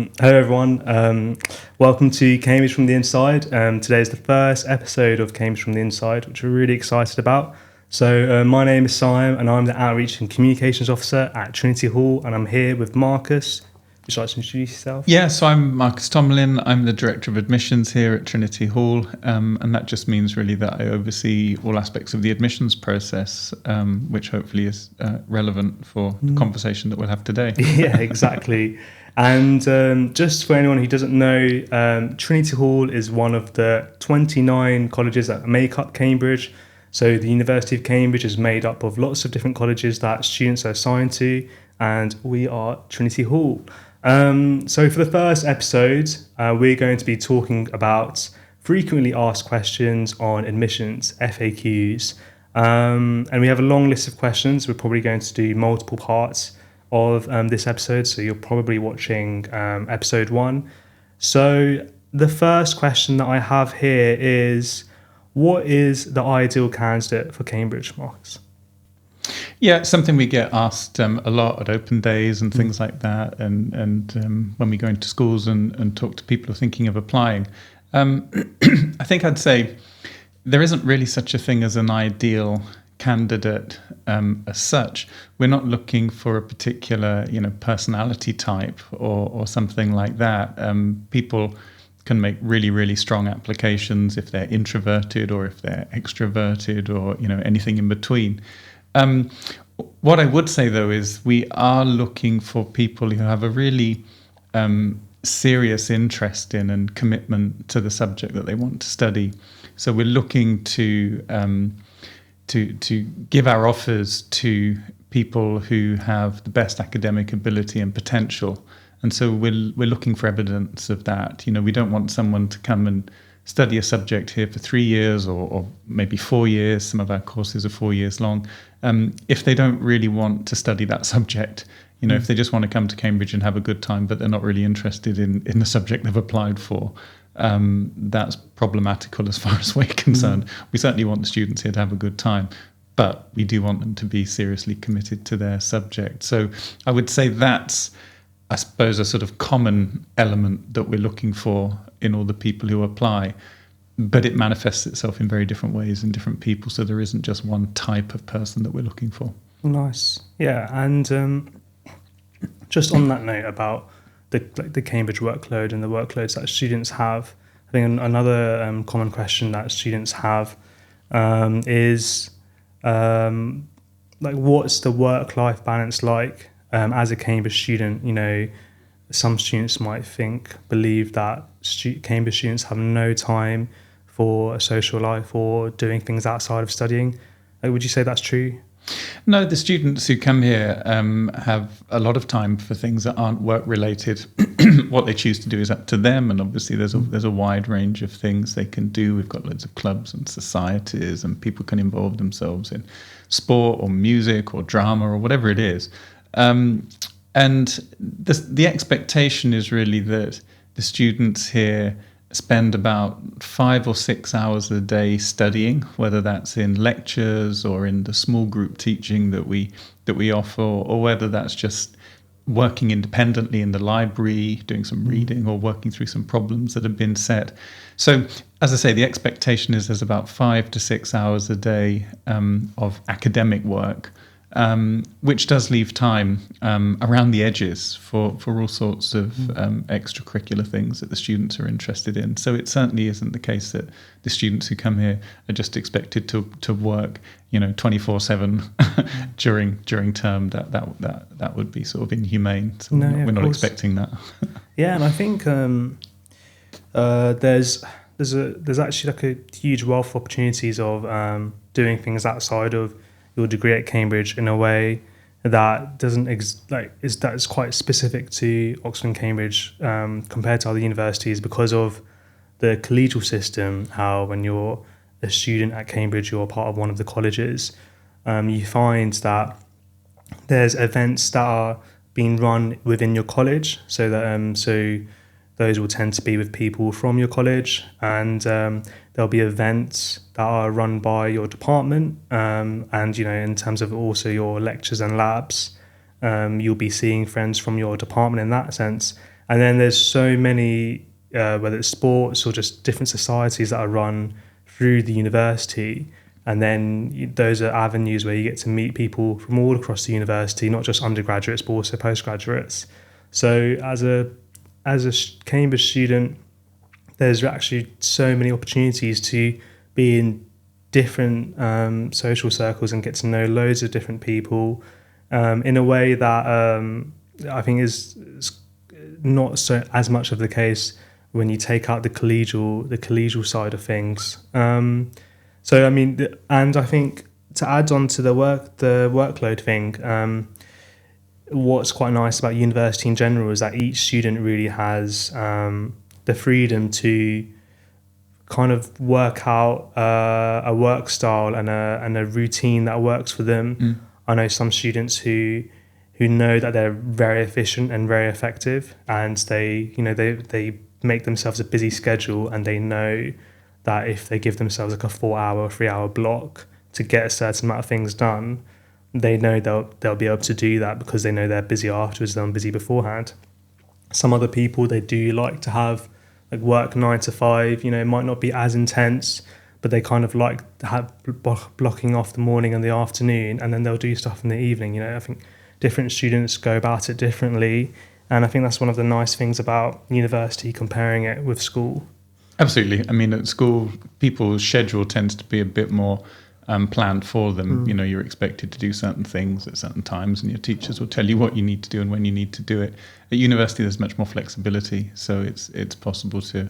Hello everyone, welcome to Cambridge from the Inside. Today is the first episode of Cambridge from the Inside, which we're really excited about. So my name is Siam and I'm the Outreach and Communications Officer at Trinity Hall, and I'm here with Marcus. Would you like to introduce yourself? Yeah, so I'm Marcus Tomlin. I'm the Director of Admissions here at Trinity Hall, and that just means really that I oversee all aspects of the admissions process, which hopefully is relevant for the conversation that we'll have today. Yeah, exactly. And just for anyone who doesn't know, Trinity Hall is one of the 29 colleges that make up Cambridge. So the University of Cambridge is made up of lots of different colleges that students are assigned to, and we are Trinity Hall. So for the first episode, we're going to be talking about frequently asked questions on admissions, FAQs. And we have a long list of questions. We're probably going to do multiple parts of this episode, so you're probably watching episode 1. So the first question that I have here is, what is the ideal candidate for Cambridge, Marcus? Yeah, it's something we get asked a lot at open days and things like that, and when we go into schools and talk to people who are thinking of applying. I think I'd say there isn't really such a thing as an ideal candidate as such. We're not looking for a particular, personality type or something like that. People can make really, really strong applications if they're introverted or if they're extroverted or anything in between. What I would say though is we are looking for people who have a really serious interest in and commitment to the subject that they want to study. So we're looking to give our offers to people who have the best academic ability and potential. And so we're looking for evidence of that. We don't want someone to come and study a subject here for 3 years or maybe 4 years. Some of our courses are 4 years long. If they don't really want to study that subject, if they just want to come to Cambridge and have a good time, but they're not really interested in the subject they've applied for, that's problematical as far as we're concerned. We certainly want the students here to have a good time, but we do want them to be seriously committed to their subject. So I would say that's, I suppose, a sort of common element that we're looking for in all the people who apply, but it manifests itself in very different ways in different people. So there isn't just one type of person that we're looking for. Nice. Yeah. And just on that note about the Cambridge workload and the workloads that students have, I think another common question that students have is what's the work-life balance like as a Cambridge student? Some students might believe that Cambridge students have no time for a social life or doing things outside of studying. Would you say that's true? No, the students who come here have a lot of time for things that aren't work-related. What they choose to do is up to them, and obviously there's a wide range of things they can do. We've got loads of clubs and societies, and people can involve themselves in sport or music or drama or whatever it is. And the expectation is really that the students here spend about 5 or 6 hours a day studying, whether that's in lectures or in the small group teaching that we offer, or whether that's just working independently in the library, doing some reading or working through some problems that have been set. So, as I say, the expectation is there's about 5 to 6 hours a day of academic work, which does leave time around the edges for all sorts of extracurricular things that the students are interested in. So it certainly isn't the case that the students who come here are just expected to work 24/7 during term. That would be sort of inhumane. So we're not expecting that. Yeah, and I think there's actually like a huge wealth of opportunities of doing things outside of your degree at Cambridge in a way that doesn't that's quite specific to Oxford and Cambridge compared to other universities, because of the collegial system. How when you're a student at Cambridge, you're part of one of the colleges. You find that there's events that are being run within your college, so that those will tend to be with people from your college, and there'll be events that are run by your department, and in terms of also your lectures and labs, you'll be seeing friends from your department in that sense. And then there's so many, whether it's sports or just different societies that are run through the university. And then those are avenues where you get to meet people from all across the university, not just undergraduates, but also postgraduates. So as a Cambridge student, there's actually so many opportunities to be in different social circles and get to know loads of different people in a way that I think is not so as much of the case when you take out the collegial side of things. So I mean, and I think to add on to the workload thing, what's quite nice about university in general is that each student really has the freedom to kind of work out a work style and a routine that works for them. I know some students who know that they're very efficient and very effective, and they make themselves a busy schedule, and they know that if they give themselves like a 4-hour, 3-hour block to get a certain amount of things done, they know they'll be able to do that because they know they're busy afterwards, they're busy beforehand. Some other people, they do like to have like work 9 to 5, it might not be as intense, but they kind of like to have blocking off the morning and the afternoon, and then they'll do stuff in the evening. I think different students go about it differently, and I think that's one of the nice things about university, comparing it with school. Absolutely. I mean, at school, people's schedule tends to be a bit more planned for them. You're expected to do certain things at certain times, and your teachers will tell you what you need to do and when you need to do it. At university, there's much more flexibility, so it's possible to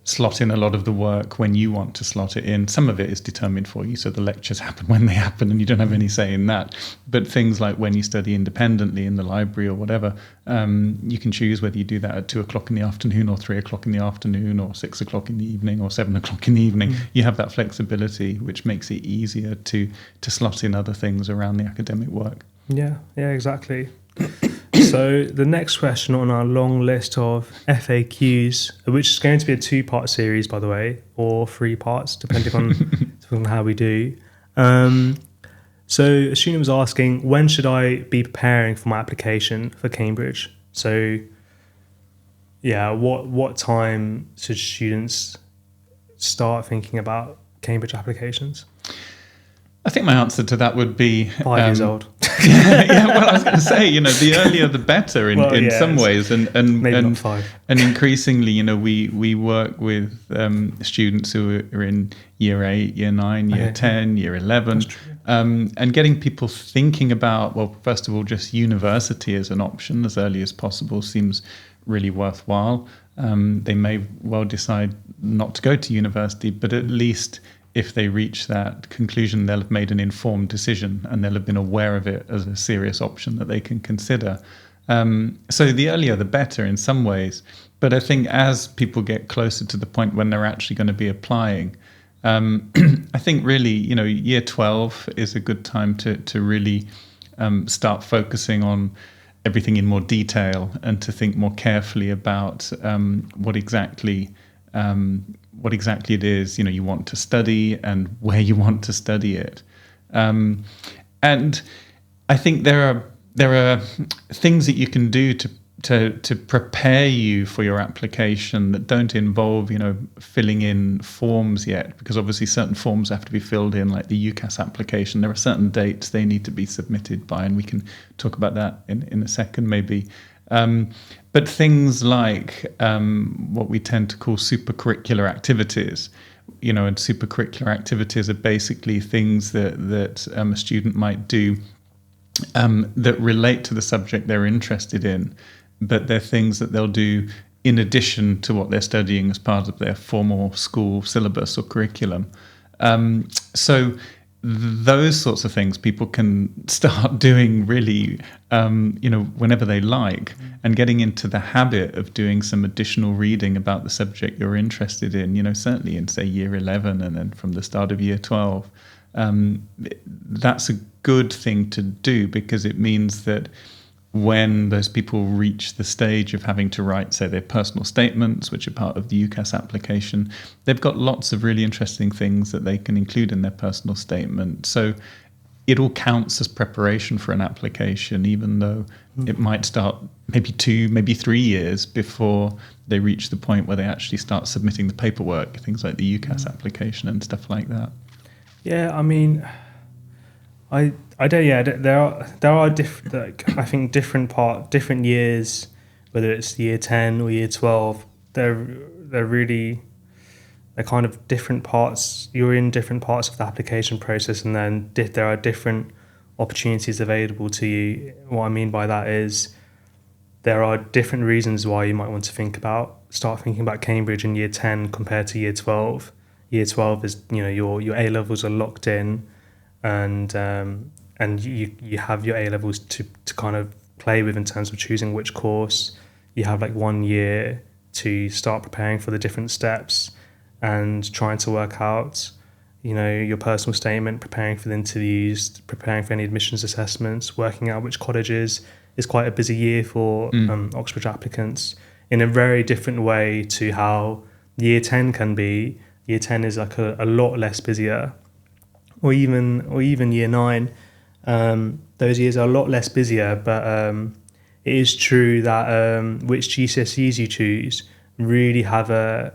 slot in a lot of the work when you want to slot it in. Some of it is determined for you, so the lectures happen when they happen and you don't have any say in that. But things like when you study independently in the library or whatever, you can choose whether you do that at 2 o'clock in the afternoon or 3 o'clock in the afternoon or 6 o'clock in the evening or 7 o'clock in the evening. You have that flexibility, which makes it easier to slot in other things around the academic work. Yeah, exactly. So the next question on our long list of FAQs, which is going to be a 2-part series, by the way, or 3 parts, depending on how we do. So a student was asking, when should I be preparing for my application for Cambridge? So yeah, what time should students start thinking about Cambridge applications? I think my answer to that would be 5 years old. Well, I was going to say, the earlier the better in some ways, and maybe not 5. And increasingly, we work with students who are in year 8, year 9, year 10, year 11, and getting people thinking about, well, first of all, just university as an option as early as possible seems really worthwhile. They may well decide not to go to university, but at least if they reach that conclusion, they'll have made an informed decision and they'll have been aware of it as a serious option that they can consider. So the earlier the better in some ways. But I think as people get closer to the point when they're actually going to be applying, I think really, year 12 is a good time to really start focusing on everything in more detail and to think more carefully about what exactly it is you want to study and where you want to study it. And I think there are things that you can do to prepare you for your application that don't involve filling in forms yet, because obviously certain forms have to be filled in, like the UCAS application. There are certain dates they need to be submitted by, and we can talk about that in a second maybe. But things like what we tend to call supercurricular activities, and supercurricular activities are basically things that a student might do that relate to the subject they're interested in, but they're things that they'll do in addition to what they're studying as part of their formal school syllabus or curriculum. So those sorts of things people can start doing really, whenever they like, and getting into the habit of doing some additional reading about the subject you're interested in, certainly in, say, year 11 and then from the start of year 12. That's a good thing to do, because it means that when those people reach the stage of having to write, say, their personal statements, which are part of the UCAS application, they've got lots of really interesting things that they can include in their personal statement. So it all counts as preparation for an application, even though it might start maybe 2, maybe 3 years before they reach the point where they actually start submitting the paperwork, things like the UCAS application and stuff like that. Yeah, I mean, I don't. Yeah, there are I think different years, whether it's year 10 or year 12. They're kind of different parts. You're in different parts of the application process, and then there are different opportunities available to you. What I mean by that is there are different reasons why you might want to start thinking about Cambridge in year 10 compared to year 12. Year 12 is, your A levels are locked in, and you have your A levels to kind of play with in terms of choosing which course. You have like 1 year to start preparing for the different steps and trying to work out, your personal statement, preparing for the interviews, preparing for any admissions assessments, working out which colleges. Is quite a busy year for Oxbridge applicants in a very different way to how year 10 can be. Year 10 is like a lot less busier, or even year 9. Those years are a lot less busier, but it is true that which GCSEs you choose really have a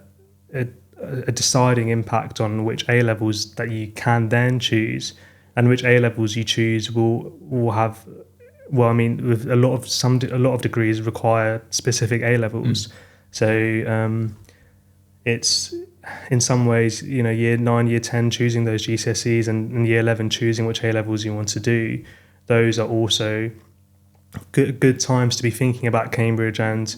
deciding impact on which A levels that you can then choose, and which A levels you choose will have. Well, I mean, with a lot of degrees require specific A levels, so it's in some ways, year 9, year 10 choosing those GCSEs, and year 11 choosing which A levels you want to do. Those are also good times to be thinking about Cambridge and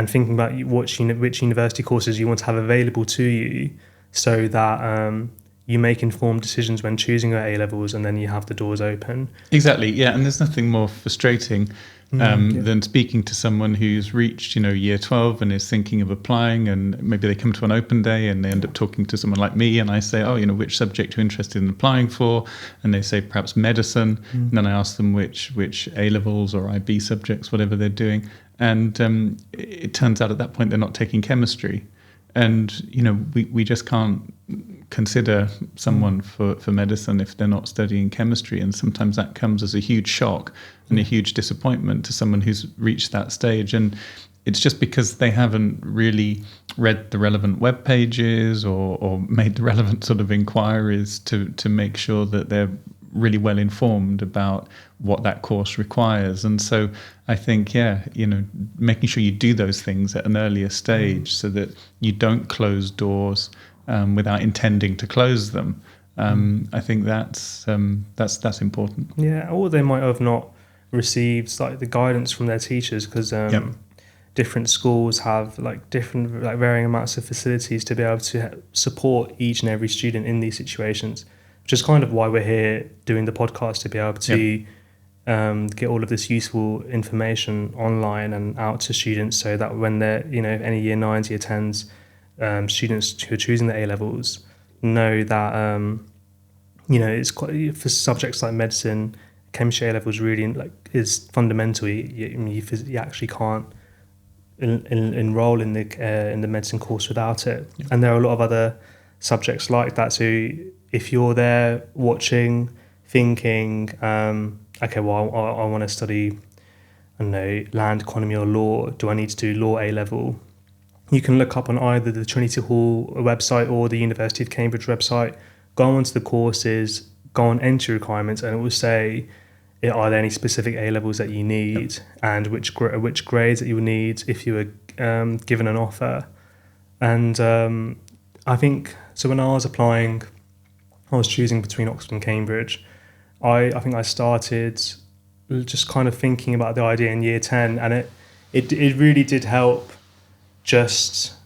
thinking about which university courses you want to have available to you, so that you make informed decisions when choosing your A levels, and then you have the doors open. Exactly, yeah, and there's nothing more frustrating than speaking to someone who's reached, year 12 and is thinking of applying, and maybe they come to an open day and they end up talking to someone like me, and I say, which subject you're interested in applying for, and they say perhaps medicine, and then I ask them which A levels or IB subjects, whatever they're doing, and it turns out at that point they're not taking chemistry. And, we just can't consider someone for medicine if they're not studying chemistry. And sometimes that comes as a huge shock and a huge disappointment to someone who's reached that stage. And it's just because they haven't really read the relevant web pages or made the relevant sort of inquiries to make sure that they're really well informed about what that course requires. And so I think, making sure you do those things at an earlier stage so that you don't close doors without intending to close them. I think that's important. Yeah, or they might have not received like the guidance from their teachers, because different schools have different varying amounts of facilities to be able to support each and every student in these situations, which is kind of why we're here doing the podcast, to be able to get all of this useful information online and out to students, so that when they're, any year 9s, year 10s, students who are choosing the A levels know that, it's quite, for subjects like medicine, chemistry A levels really is fundamental. You actually can't enroll in the medicine course without it. Yeah. And there are a lot of other subjects like that. So if you're there watching, thinking, okay, well, I want to study, I don't know, land economy or law. Do I need to do law A level? You can look up on either the Trinity Hall website or the University of Cambridge website, go onto the courses, go on entry requirements, and it will say, are there any specific A levels that you need, and which grades that you would need if you were given an offer. And I think, so when I was applying, I was choosing between Oxford and Cambridge. I think I started just kind of thinking about the idea in year 10, and it really did help just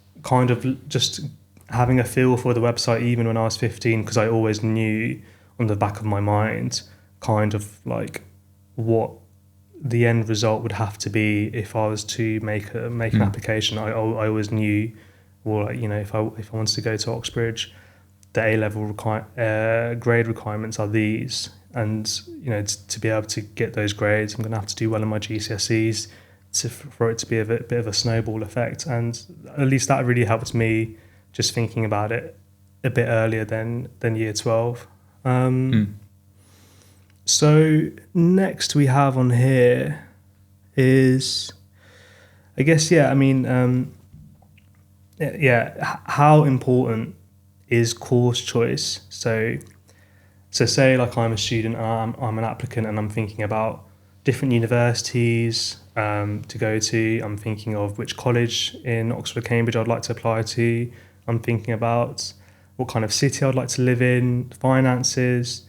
having a feel for the website even when I was 15, because I always knew on the back of my mind kind of what the end result would have to be if I was to make an application. I always knew, well, if I wanted to go to Oxbridge, the A-level grade requirements are these, and to be able to get those grades, I'm going to have to do well in my GCSEs for it to be a bit of a snowball effect. And at least that really helped me just thinking about it a bit earlier than year 12. So next we have on here is, I guess, how important is course choice? So say like I'm a student, and I'm an applicant, and I'm thinking about different universities to go to. I'm thinking of which college in Oxford, Cambridge I'd like to apply to. I'm thinking about what kind of city I'd like to live in, finances.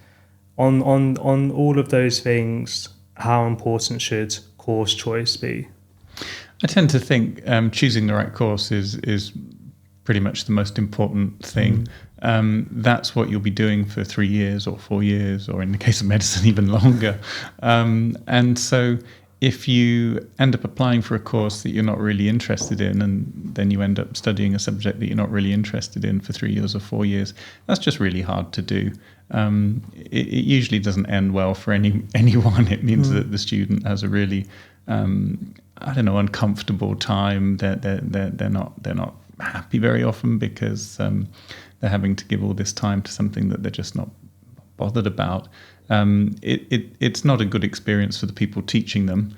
On all of those things, how important should course choice be? I tend to think choosing the right course is pretty much the most important thing. That's what you'll be doing for 3 years or 4 years, or in the case of medicine, even longer. And so if you end up applying for a course that you're not really interested in, and then you end up studying a subject that you're not really interested in for 3 years or 4 years, that's just really hard to do. It usually doesn't end well for anyone. It means that the student has a really uncomfortable time. They're not happy very often, because they're having to give all this time to something that they're just not bothered about. It's not a good experience for the people teaching them,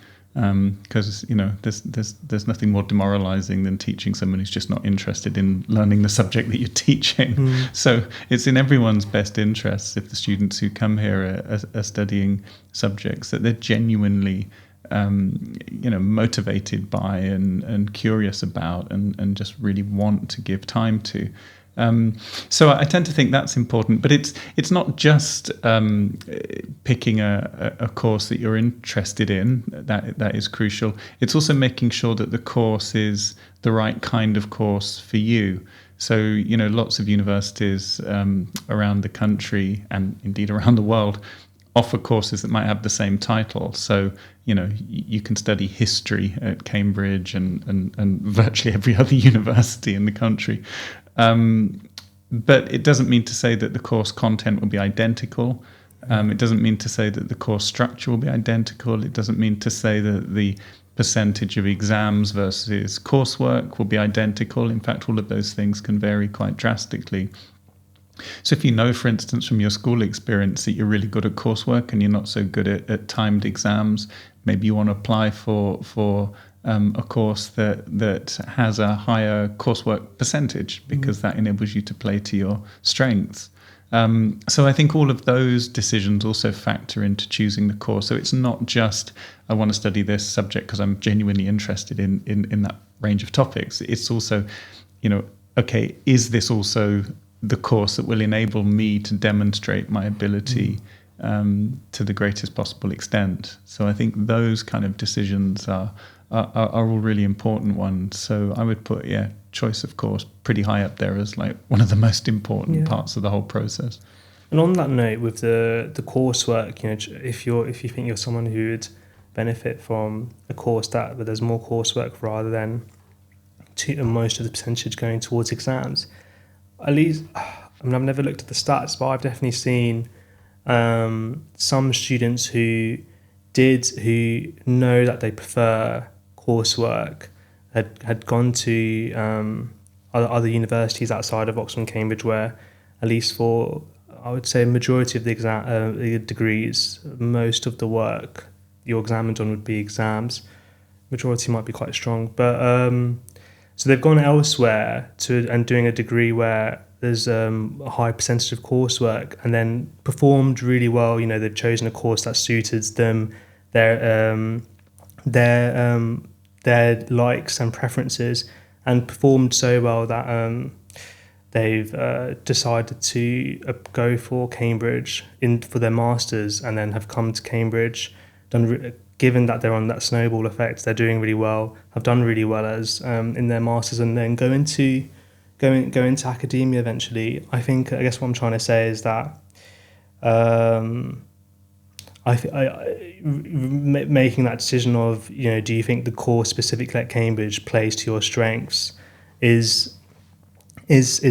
because there's nothing more demoralizing than teaching someone who's just not interested in learning the subject that you're teaching. So it's in everyone's best interests, if the students who come here are studying subjects that they're genuinely motivated by and curious about, and just really want to give time to. So I tend to think that's important, but it's not just picking a course that you're interested in that is crucial. It's also making sure that the course is the right kind of course for you. So lots of universities around the country, and indeed around the world, offer courses that might have the same title. So you can study history at Cambridge and virtually every other university in the country. But it doesn't mean to say that the course content will be identical. It doesn't mean to say that the course structure will be identical. It doesn't mean to say that the percentage of exams versus coursework will be identical. In fact, all of those things can vary quite drastically. So if you know, for instance, from your school experience that you're really good at coursework and you're not so good at timed exams, maybe you want to apply for a course that has a higher coursework percentage, because that enables you to play to your strengths. So I think all of those decisions also factor into choosing the course. So it's not just, I want to study this subject because I'm genuinely interested in that range of topics. It's also, okay, is this also the course that will enable me to demonstrate my ability to the greatest possible extent? So I think those kind of decisions are all really important ones. So I would put choice of course pretty high up there as like one of the most important parts of the whole process. And on that note, with the coursework, if you think you're someone who would benefit from a course that there's more coursework rather than most of the percentage going towards exams, at least, I've never looked at the stats, but I've definitely seen some students who know that they prefer coursework had gone to other universities outside of Oxford and Cambridge, where at least for, I would say, a majority of the degrees, most of the work you're examined on would be exams. Majority might be quite strong, but so they've gone elsewhere and doing a degree where there's a high percentage of coursework, and then performed really well. They've chosen a course that suited them, their likes and preferences, and performed so well that they've decided to go for Cambridge for their masters, and then have come to Cambridge, given that they're on that snowball effect, they're doing really well, have done really well as in their masters, and then go into academia eventually. I guess what I'm trying to say is that making that decision of, do you think the course specifically at Cambridge plays to your strengths is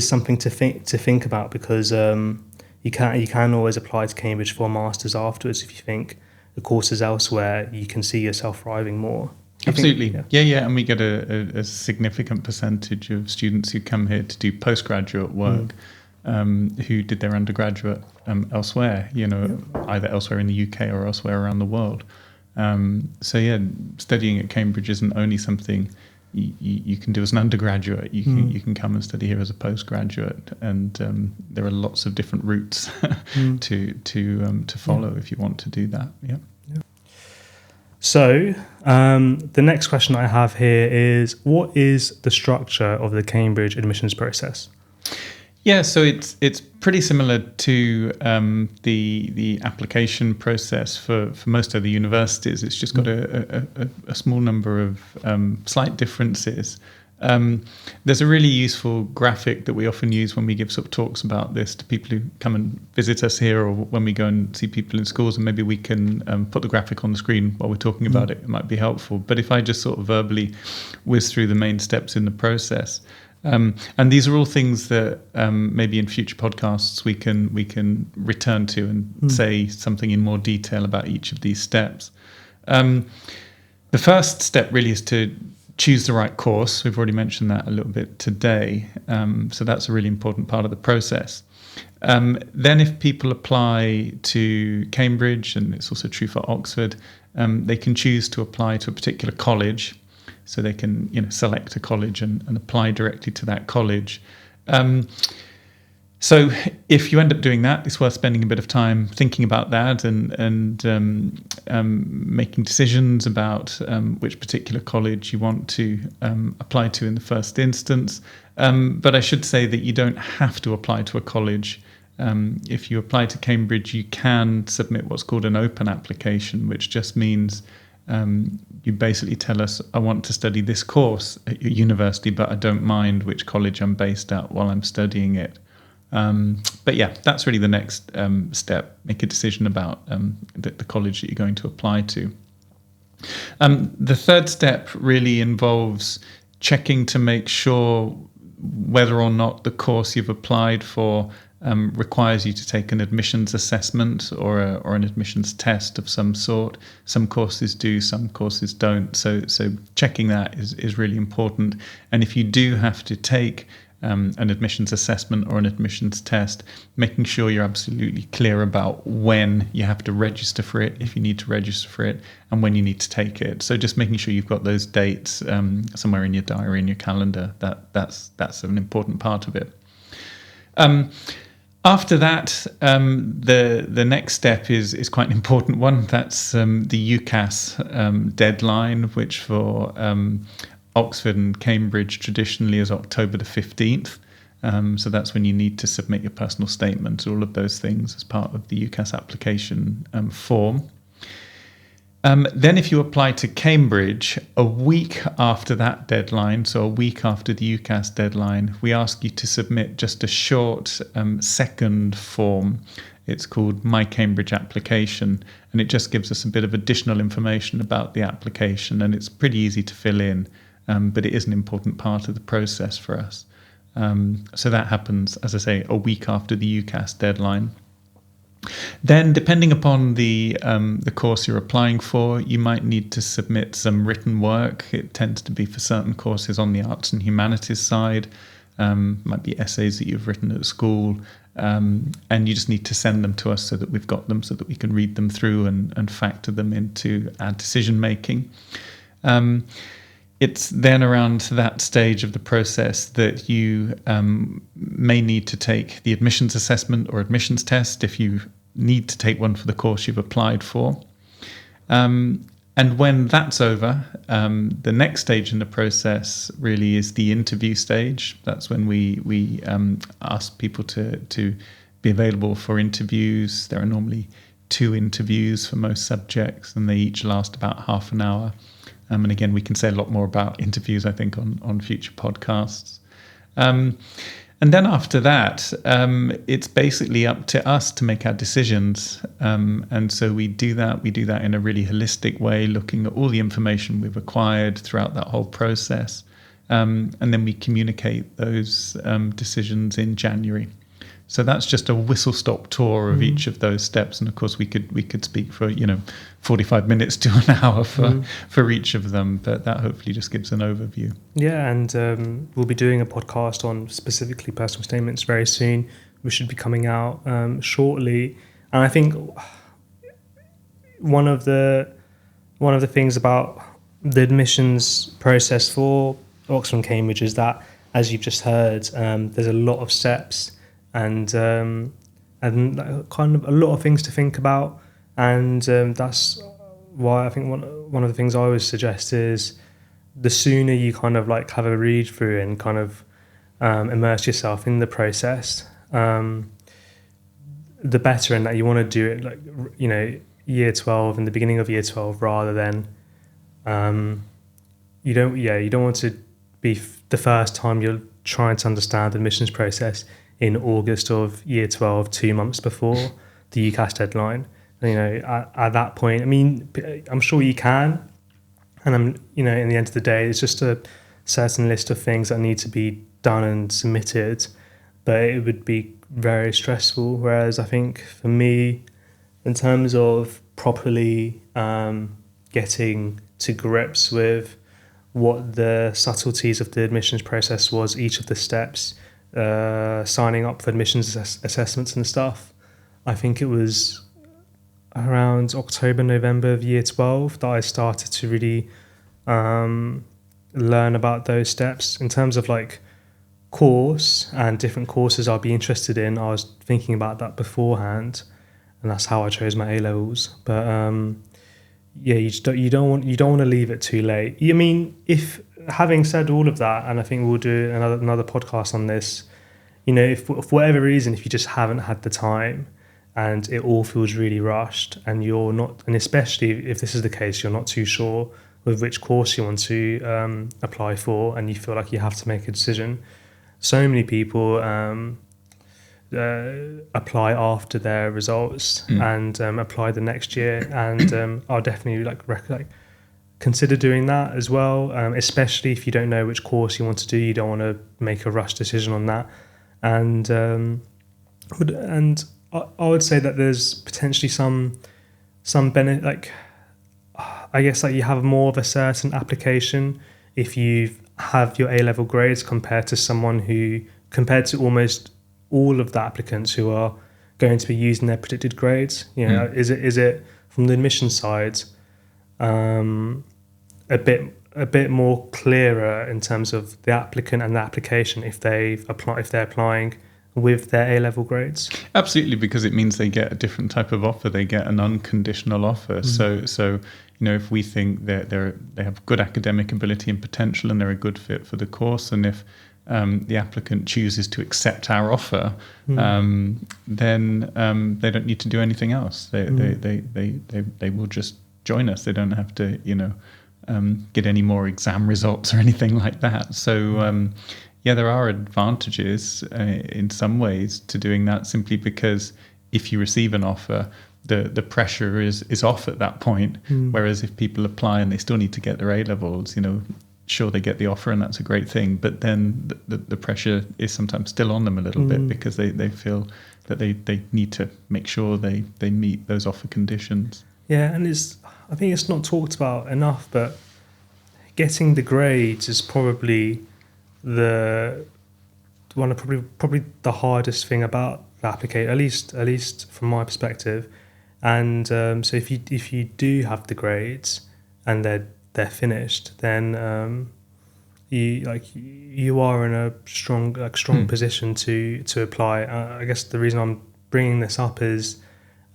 something to think about, because you can always apply to Cambridge for a masters afterwards if you think the courses elsewhere you can see yourself thriving more. Absolutely. Yeah. And we get a significant percentage of students who come here to do postgraduate work. who did their undergraduate elsewhere, either elsewhere in the UK or elsewhere around the world. So yeah, studying at Cambridge isn't only something you can do as an undergraduate. You can come and study here as a postgraduate, and there are lots of different routes to follow if you want to do that. Yeah. So the next question I have here is, what is the structure of the Cambridge admissions process? Yeah, so it's pretty similar to the application process for most other universities. It's just got a small number of slight differences. There's a really useful graphic that we often use when we give sort of talks about this to people who come and visit us here, or when we go and see people in schools, and maybe we can put the graphic on the screen while we're talking about it. It might be helpful. But if I just sort of verbally whiz through the main steps in the process. And these are all things that maybe in future podcasts we can return to and say something in more detail about each of these steps. The first step really is to choose the right course. We've already mentioned that a little bit today. So that's a really important part of the process. Then if people apply to Cambridge, and it's also true for Oxford, they can choose to apply to a particular college. So they can, select a college and apply directly to that college. So if you end up doing that, it's worth spending a bit of time thinking about that and making decisions about which particular college you want to apply to in the first instance. But I should say that you don't have to apply to a college. If you apply to Cambridge, you can submit what's called an open application, which just means you basically tell us, I want to study this course at your university, but I don't mind which college I'm based at while I'm studying it. But yeah, that's really the next step. Make a decision about the college that you're going to apply to. The third step really involves checking to make sure whether or not the course you've applied for requires you to take an admissions assessment or an admissions test of some sort. Some courses do, some courses don't. So checking that is really important. And if you do have to take an admissions assessment or an admissions test, making sure you're absolutely clear about when you have to register for it, if you need to register for it, and when you need to take it. So just making sure you've got those dates somewhere in your diary, in your calendar. That's an important part of it. After that, the next step is quite an important one. That's the UCAS deadline, which for Oxford and Cambridge traditionally is October the 15th. So that's when you need to submit your personal statement, all of those things as part of the UCAS application form. Then if you apply to Cambridge, a week after that deadline, so a week after the UCAS deadline, we ask you to submit just a short second form. It's called My Cambridge Application, and it just gives us a bit of additional information about the application, and it's pretty easy to fill in, but it is an important part of the process for us. So that happens, as I say, a week after the UCAS deadline. Then, depending upon the course you're applying for, you might need to submit some written work. It tends to be for certain courses on the arts and humanities side. Might be essays that you've written at school, and you just need to send them to us so that we've got them, so that we can read them through and factor them into our decision making. It's then around that stage of the process that you may need to take the admissions assessment or admissions test if you need to take one for the course you've applied for. And when that's over, the next stage in the process really is the interview stage. That's when we ask people to be available for interviews. There are normally 2 interviews for most subjects, and they each last about half an hour. And again, we can say a lot more about interviews, I think, on future podcasts. And then after that, it's basically up to us to make our decisions. And so we do that in a really holistic way, looking at all the information we've acquired throughout that whole process. And then we communicate those decisions in January. So that's just a whistle-stop tour of each of those steps, and of course we could speak for 45 minutes to an hour for each of them, but that hopefully just gives an overview. Yeah, and we'll be doing a podcast on specifically personal statements very soon. should be coming out shortly. And I think one of the things about the admissions process for Oxford and Cambridge is that, as you've just heard, there's a lot of steps and kind of a lot of things to think about, and that's why I think one of the things I always suggest is the sooner you kind of like have a read through and kind of immerse yourself in the process, the better, and that you want to do it like, you know, year 12 in the beginning of year 12 rather than you don't want to be the first time you're trying to understand the admissions process in August of year 12, 2 months before the UCAS deadline. You know, at that point, I mean, I'm sure you can, and you know, in the end of the day, it's just a certain list of things that need to be done and submitted, but it would be very stressful. Whereas I think for me, in terms of properly getting to grips with what the subtleties of the admissions process was, each of the steps, signing up for admissions assessments and stuff, I think it was around October, November of year 12 that I started to really learn about those steps. In terms of like course and different courses I'll be interested in, I was thinking about that beforehand, and that's how I chose my A-levels. But you don't want to leave it too late. I mean, if having said all of that, and I think we'll do another podcast on this, you know, if for whatever reason, if you just haven't had the time and it all feels really rushed, and you're not, and especially if this is the case, you're not too sure with which course you want to apply for, and you feel like you have to make a decision. So many people apply after their results and apply the next year, and I'll definitely consider doing that as well, especially if you don't know which course you want to do. You don't want to make a rush decision on that, and I would say that there's potentially some benefit, like I guess like you have more of a certain application if you have your A-level grades compared to almost all of the applicants who are going to be using their predicted grades. You know, is it from the admission side a bit more clearer in terms of the applicant and the application if they're applying with their A-level grades? Absolutely, because it means they get a different type of offer. They get an unconditional offer. So you know, if we think that they have good academic ability and potential and they're a good fit for the course, and if the applicant chooses to accept our offer, then they don't need to do anything else. They will just join us. They don't have to, you know, get any more exam results or anything like that. So yeah, there are advantages in some ways to doing that, simply because if you receive an offer, the pressure is off at that point. Whereas if people apply and they still need to get their A-levels, you know, sure, they get the offer and that's a great thing, but then the pressure is sometimes still on them a little bit, because they feel that they need to make sure they meet those offer conditions. Yeah, and I think it's not talked about enough, but getting the grades is probably probably the hardest thing about the application, at least from my perspective. And so if you do have the grades and they're finished, then you are in a strong position to apply. I guess the reason I'm bringing this up is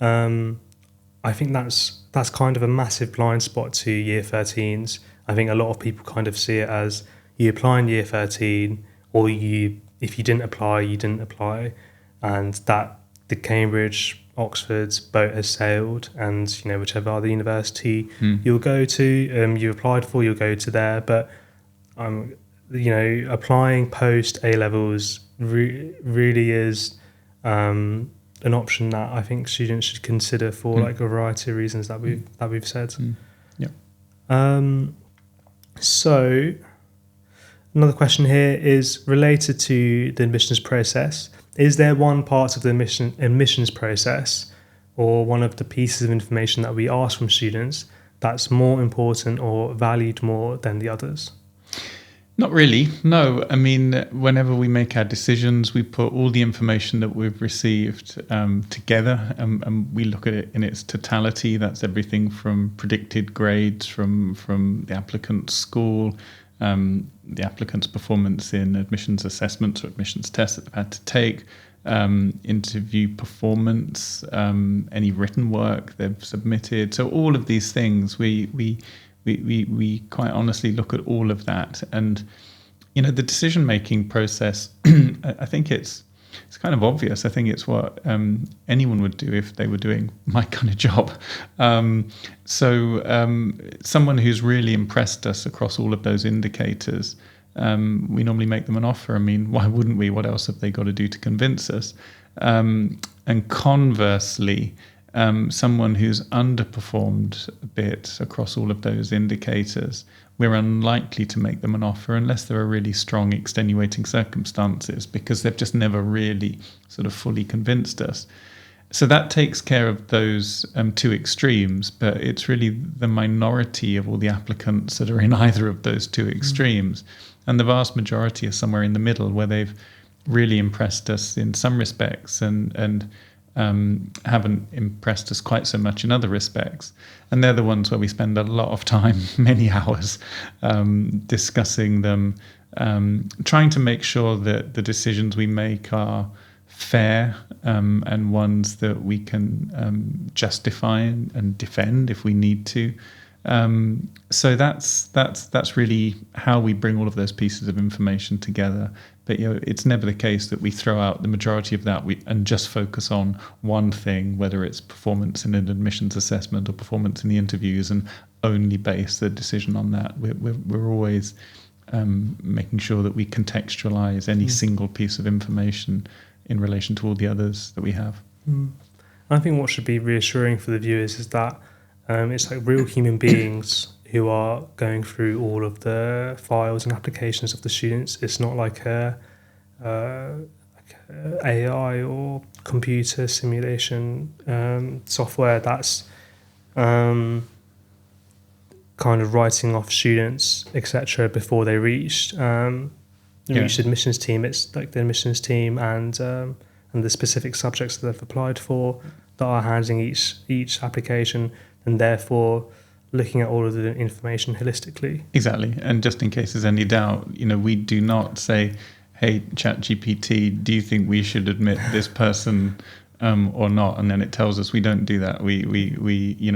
I think that's kind of a massive blind spot to year 13s. I think a lot of people kind of see it as you apply in year 13, or if you didn't apply, you didn't apply, and that the Cambridge, Oxford's boat has sailed, and you know, whichever other university you'll go to, you applied for, you'll go to there. But you know, applying post A-levels really is an option that I think students should consider for like a variety of reasons that we've said. Yeah. So another question here is related to the admissions process. Is there one part of the admissions process, or one of the pieces of information that we ask from students, that's more important or valued more than the others? Not really, no. I mean, whenever we make our decisions, we put all the information that we've received together, and we look at it in its totality. That's everything from predicted grades from the applicant's school, the applicant's performance in admissions assessments or admissions tests that they've had to take, interview performance, any written work they've submitted. So all of these things, we quite honestly look at all of that. And the decision-making process, I think it's kind of obvious. I think it's what anyone would do if they were doing my kind of job. Someone who's really impressed us across all of those indicators, we normally make them an offer. I mean, why wouldn't we? What else have they got to do to convince us? And conversely, someone who's underperformed a bit across all of those indicators, we're unlikely to make them an offer unless there are really strong extenuating circumstances, because they've just never really sort of fully convinced us. So that takes care of those two extremes, but it's really the minority of all the applicants that are in either of those two extremes. And the vast majority are somewhere in the middle, where they've really impressed us in some respects and haven't impressed us quite so much in other respects. And they're the ones where we spend a lot of time, many hours, discussing them, trying to make sure that the decisions we make are fair, and ones that we can justify and defend if we need to. So that's really how we bring all of those pieces of information together. But it's never the case that we throw out the majority of that and just focus on one thing, whether it's performance in an admissions assessment or performance in the interviews, and only base the decision on that. We're always making sure that we contextualize any single piece of information in relation to all the others that we have. I think what should be reassuring for the viewers is that it's like real human beings who are going through all of the files and applications of the students. It's not like a AI or computer simulation software that's kind of writing off students, etc., before they reach the admissions team. It's like the admissions team and the specific subjects that they've applied for that are handling each application, and therefore looking at all of the information holistically. Exactly. And just in case there's any doubt, we do not say, hey, ChatGPT, do you think we should admit this person or not? And then it tells us. We don't do that. We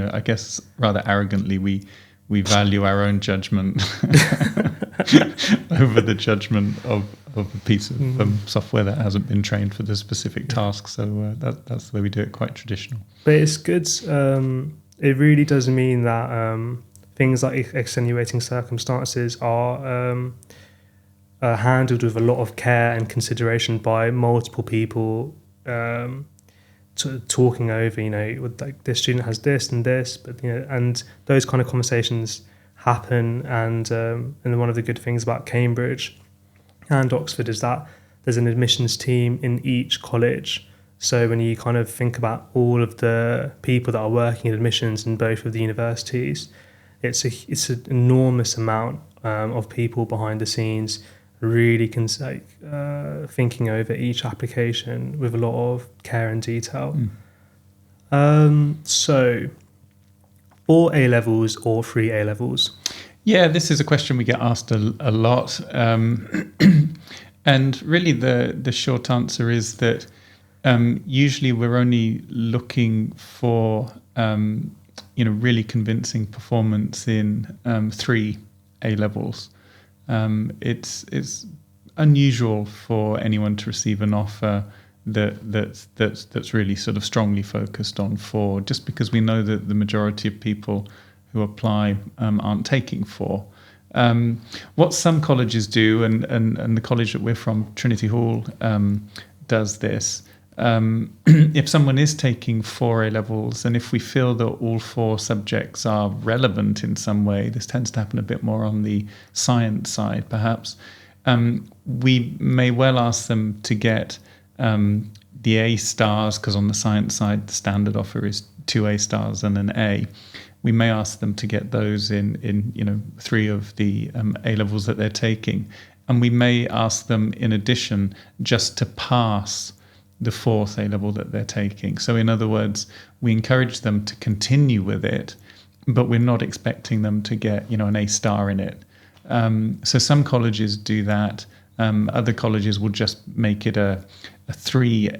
I guess rather arrogantly, we value our own judgment over the judgment of a piece of software that hasn't been trained for the specific task. So that's the way we do it, quite traditional. But it's good. It really does mean that things like extenuating circumstances are handled with a lot of care and consideration by multiple people, talking over, like this student has this and this, but and those kind of conversations happen. And one of the good things about Cambridge and Oxford is that there's an admissions team in each college. So when you kind of think about all of the people that are working in admissions in both of the universities, it's an enormous amount of people behind the scenes really thinking over each application with a lot of care and detail. So 4 A-levels or 3 A-levels? Yeah, this is a question we get asked a lot. And really the short answer is that usually we're only looking for really convincing performance in 3 A-levels. It's unusual for anyone to receive an offer that's really sort of strongly focused on 4, just because we know that the majority of people who apply aren't taking 4. What some colleges do, and the college that we're from, Trinity Hall, does this. If someone is taking 4 A-levels, and if we feel that all 4 subjects are relevant in some way, this tends to happen a bit more on the science side, perhaps, we may well ask them to get the A stars, because on the science side, the standard offer is 2 A stars and an A. we may ask them to get those in 3 of the A levels that they're taking, and we may ask them in addition just to pass the 4th A level that they're taking. So in other words, we encourage them to continue with it, but we're not expecting them to get an A star in it. So some colleges do that. Other colleges will just make it a 3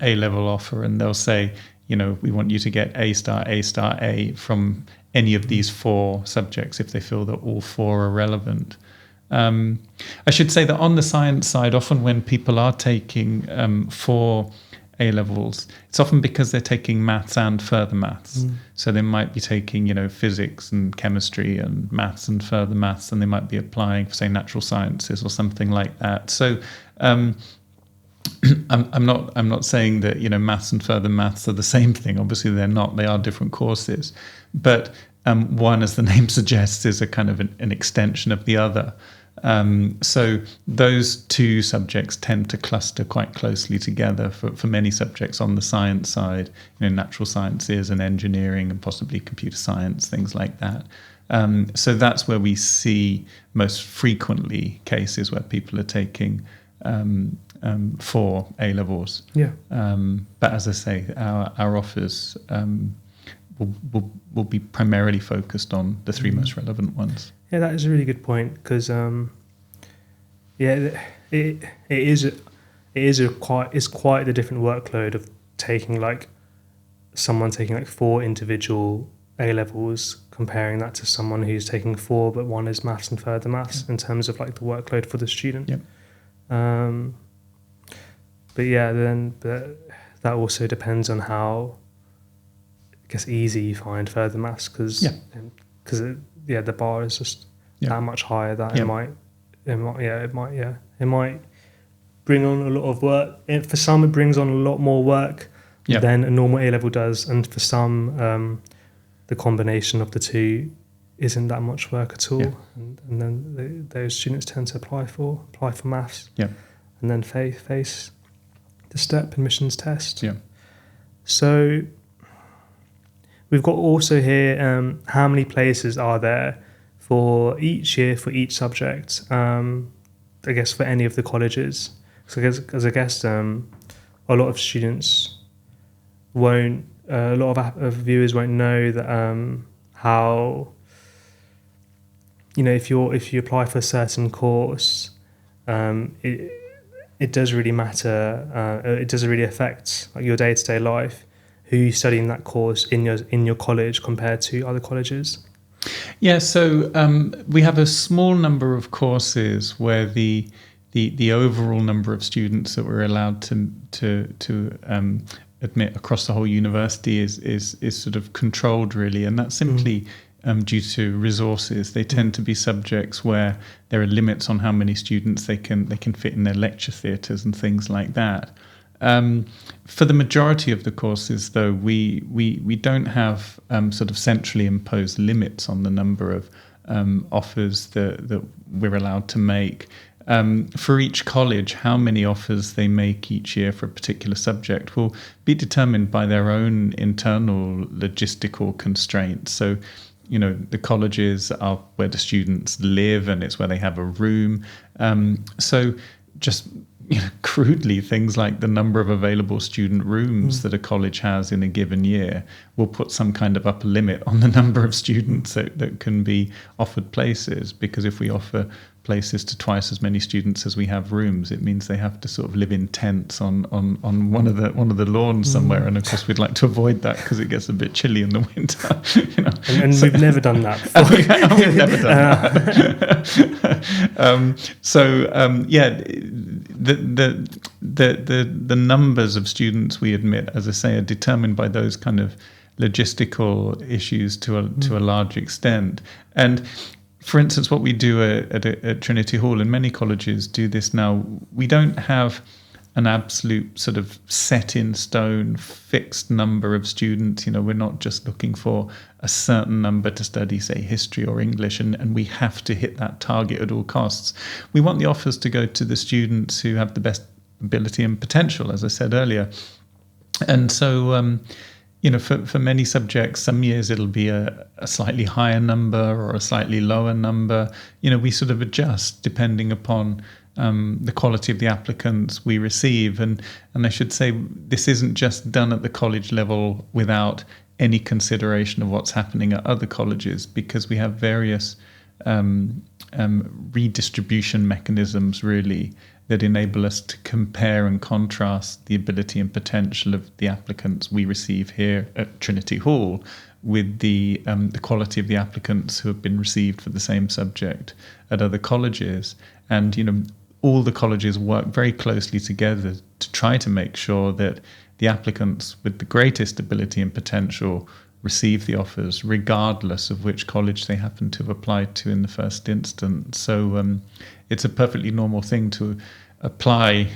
A level offer, and they'll say, we want you to get A star, A star, A from any of these 4 subjects if they feel that all 4 are relevant. I should say that on the science side, often when people are taking 4 A levels, it's often because they're taking maths and further maths. So they might be taking, physics and chemistry and maths and further maths, and they might be applying for, say, natural sciences or something like that. So I'm not saying that maths and further maths are the same thing. Obviously, they're not. They are different courses, but one, as the name suggests, is a kind of an extension of the other. So those 2 subjects tend to cluster quite closely together for many subjects on the science side, natural sciences and engineering and possibly computer science, things like that. So that's where we see most frequently cases where people are taking 4 A levels. Yeah. But as I say, our offers will be primarily focused on the 3 most relevant ones. Yeah, that is a really good point, because it's quite the different workload of taking someone taking 4 individual A levels, comparing that to someone who's taking 4 but one is maths and further maths, in terms of the workload for the student. Yep. But that also depends on how, I guess, easy you find further maths, because the bar is just that much higher that it might bring on a lot of work. For some, it brings on a lot more work than a normal A level does, and for some, the combination of the 2 isn't that much work at all. And then those students tend to apply for maths, and then face the STEP admissions test. So we've got also here how many places are there for each year for each subject, I guess, for any of the colleges. So I guess a lot of students won't, a lot of viewers won't know that how, if you apply for a certain course, it does really matter. It does really affect your day-to-day life, who you study in that course in your college compared to other colleges. Yeah, so we have a small number of courses where the overall number of students that we're allowed to admit across the whole university is sort of controlled, really, and that's simply due to resources. They tend to be subjects where there are limits on how many students they can fit in their lecture theatres and things like that. For the majority of the courses, though, we don't have sort of centrally imposed limits on the number of offers that we're allowed to make. For each college, how many offers they make each year for a particular subject will be determined by their own internal logistical constraints. So, the colleges are where the students live, and it's where they have a room. So just crudely, things like the number of available student rooms that a college has in a given year will put some kind of upper limit on the number of students that can be offered places, because if we offer places to twice as many students as we have rooms, it means they have to sort of live in tents on one of the lawns somewhere, and of course we'd like to avoid that because it gets a bit chilly in the winter. And so, we've never done that before. We've never done that. The numbers of students we admit, as I say, are determined by those kind of logistical issues to a large extent. And for instance, what we do at Trinity Hall, and many colleges do this now, we don't have an absolute sort of set in stone fixed number of students. We're not just looking for a certain number to study, say, history or English, and we have to hit that target at all costs. We want the offers to go to the students who have the best ability and potential, as I said earlier. And so for many subjects, some years it'll be a slightly higher number or a slightly lower number. We sort of adjust depending upon the quality of the applicants we receive. And I should say, this isn't just done at the college level without any consideration of what's happening at other colleges, because we have various redistribution mechanisms, really, that enable us to compare and contrast the ability and potential of the applicants we receive here at Trinity Hall with the quality of the applicants who have been received for the same subject at other colleges. And all the colleges work very closely together to try to make sure that the applicants with the greatest ability and potential receive the offers, regardless of which college they happen to have applied to in the first instance. So it's a perfectly normal thing to apply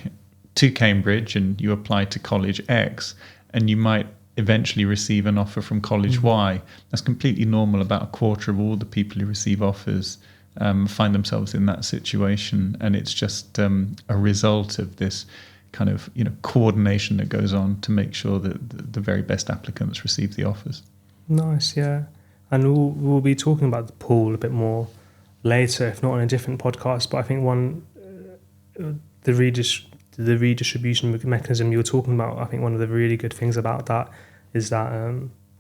to Cambridge, and you apply to College X, and you might eventually receive an offer from College Y. That's completely normal. About a quarter of all the people who receive offers find themselves in that situation, and it's just a result of this kind of coordination that goes on to make sure that the very best applicants receive the offers. Nice, yeah. And we'll be talking about the pool a bit more later, if not on a different podcast. But I think the redistribution mechanism you were talking about, I think one of the really good things about that is that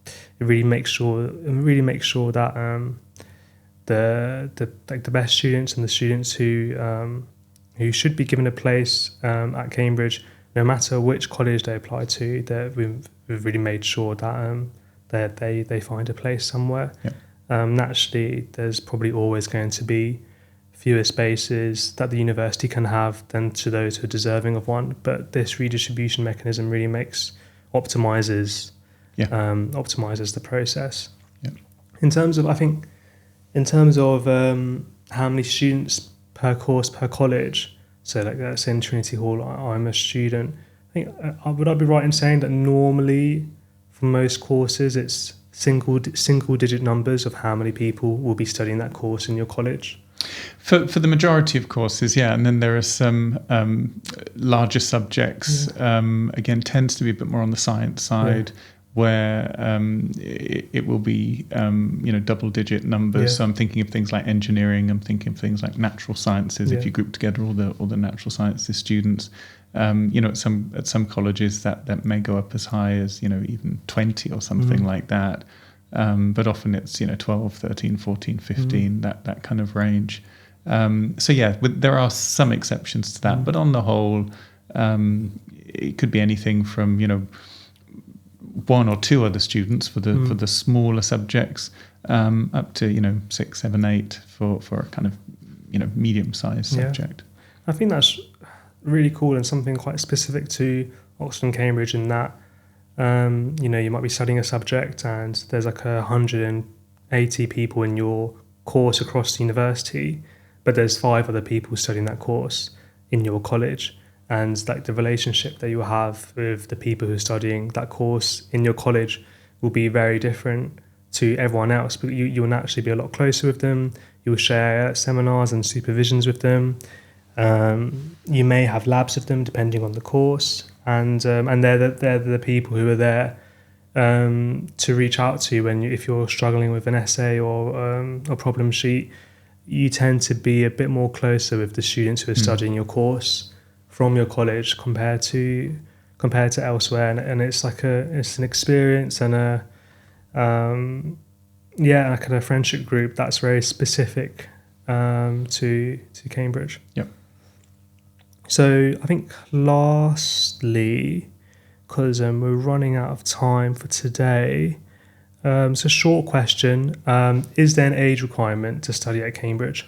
it really makes sure that the best students and the students who should be given a place at Cambridge, no matter which college they apply to, that we've really made sure that they find a place somewhere. Yep. Naturally, there's probably always going to be fewer spaces that the university can have than to those who are deserving of one. But this redistribution mechanism really optimizes the process. Yep. In terms of how many students per course per college, so like that's in Trinity Hall, I'm a student. I think would I be right in saying that normally for most courses it's single digit numbers of how many people will be studying that course in your college? For the majority of courses, yeah, and then there are some larger subjects. Yeah. Again, tends to be a bit more on the science side, where it will be double-digit numbers. Yeah. So I'm thinking of things like engineering. I'm thinking of things like natural sciences. Yeah. If you group together all the natural sciences students, at some colleges that may go up as high as even 20 or something like that. But often it's 12, 13, 14, 15, that kind of range. So yeah, there are some exceptions to that, but on the whole, it could be anything from one or two other students for the smaller subjects, up to 6, 7, 8 for a kind of medium-sized subject. I think that's really cool and something quite specific to Oxford and Cambridge in that you might be studying a subject and there's like 180 people in your course across the university, but there's 5 other people studying that course in your college. And like the relationship that you have with the people who are studying that course in your college will be very different to everyone else, but you'll naturally be a lot closer with them. You'll share seminars and supervisions with them. You may have labs with them depending on the course, and they're the people who are there to reach out to if you're struggling with an essay or a problem sheet. You tend to be a bit more closer with the students who are studying your course from your college compared to elsewhere, and it's an experience and a kind of friendship group that's very specific to Cambridge. Yep. So I think lastly, because we're running out of time for today, it's a short question. Is there an age requirement to study at Cambridge?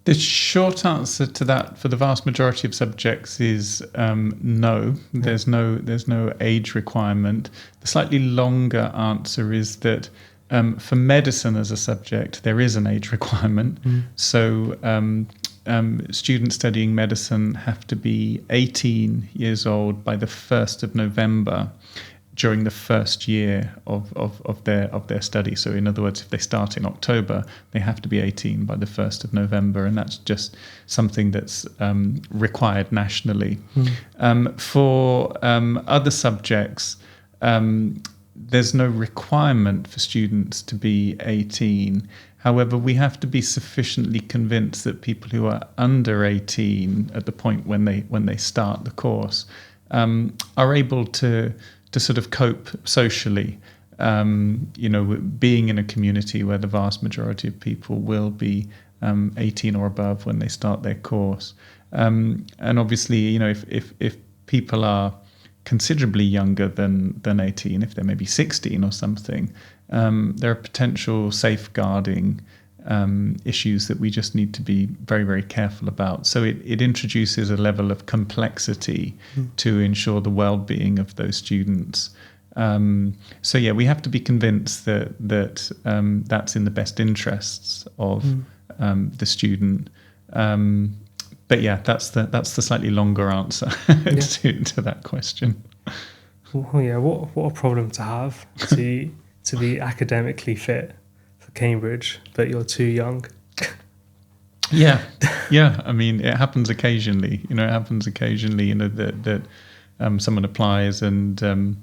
The short answer to that for the vast majority of subjects is no. There's no age requirement. The slightly longer answer is that for medicine as a subject, there is an age requirement. So students studying medicine have to be 18 years old by the 1st of November during the first year of their study. So in other words, if they start in October, they have to be 18 by the 1st of November, and that's just something that's required nationally. For other subjects, there's no requirement for students to be 18. However, we have to be sufficiently convinced that people who are under 18 at the point when they start the course are able to sort of cope socially. Being in a community where the vast majority of people will be 18 or above when they start their course. And obviously, if people are considerably younger than 18, if they're maybe 16 or something, there are potential safeguarding issues that we just need to be very, very careful about. So it introduces a level of complexity to ensure the well-being of those students. We have to be convinced that that's in the best interests of the student. But yeah, that's the slightly longer answer to that question. Well, yeah, what a problem to have to be academically fit for Cambridge, but you're too young. Yeah. I mean, it happens occasionally. That someone applies and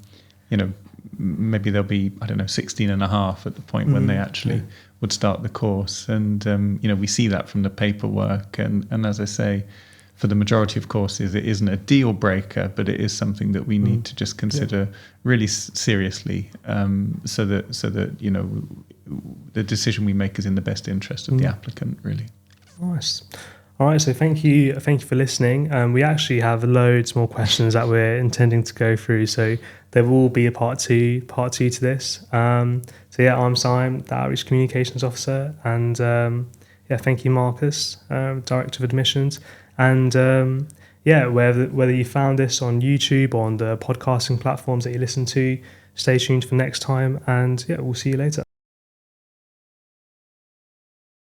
maybe they'll be 16 and a half at the point when they actually would start the course, and we see that from the paperwork, and as I say, for the majority of courses it isn't a deal breaker, but it is something that we need to just consider really seriously, so that the decision we make is in the best interest of the applicant, really. Nice. All right, so thank you for listening. We actually have loads more questions that we're intending to go through, so there will be a part two to this. I'm Siam, the Outreach Communications Officer, and thank you, Marcus, Director of Admissions. And whether you found this on YouTube or on the podcasting platforms that you listen to, stay tuned for next time, and we'll see you later.